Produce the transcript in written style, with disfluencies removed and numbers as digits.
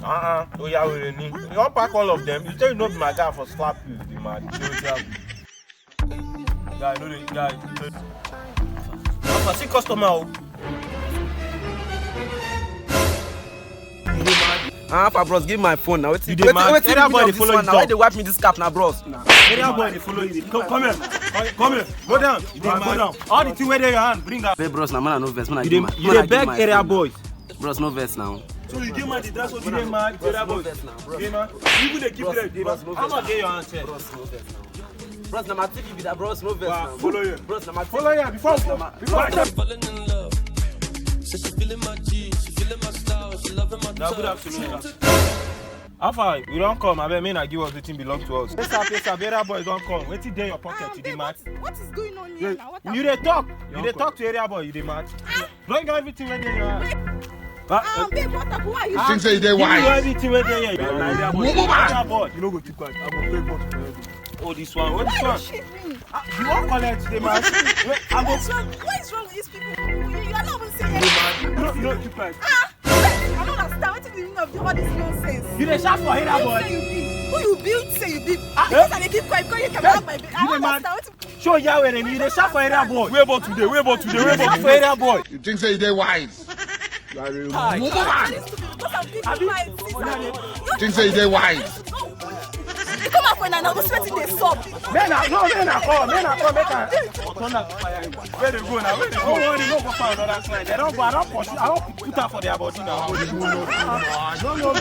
Oh yeah, you don't pack all of them. You tell you not be my guy for slap you, the man. Guy, no, guy. I see customer. For bros, give my phone now. Wait, Area boy, they wipe me this cap now, bros. Area boy, they follow you. Come here. Go down. Go down. All the thing where they your hand, bring up. Hey bros, now man, no vest. Man, you dey beg area boys. Bros, no vest now. So you give man the dress what you dey man, area boys. Even they keep it. How much get your hand set? Bros, no vest now. Bros, now my TV be that bros, no vest now. Follow you. Bros, now my follow you before falling in love. So she feeling my G, she feeling my style, she loving my touch. Good afternoon. How far? You don't come. I mean, I give us the thing belong to us. Yes, area boys don't come. Wait till they your pocket. You dey mad? What is going on here now? You dey talk. You dey talk to area boy. You dey mad? Bring everything where they are. Babe, what up? Why are you? Things say they wise. Everything where they are. Area boy. You know go too quiet. I go play ball for you. Oh, this one. What this one? You won't collect the man. What is wrong with these people? You are not even saying anything. You know, keep quiet. I don't understand. What is the meaning of all this nonsense? You dey shout for area boy. Who you build? Say you build. Because I dey keep quiet because you can have my baby. I don't understand. Show Yahweh and you dey shout for area boy. Where about today? Shout for area boy. You think say they wise? You think say they wise? You come out when I know sweating they sob. Men are come. Make a turn up. Where they go now? Don't worry, no go for another slide. They don't go. I don't put her for their body now. No.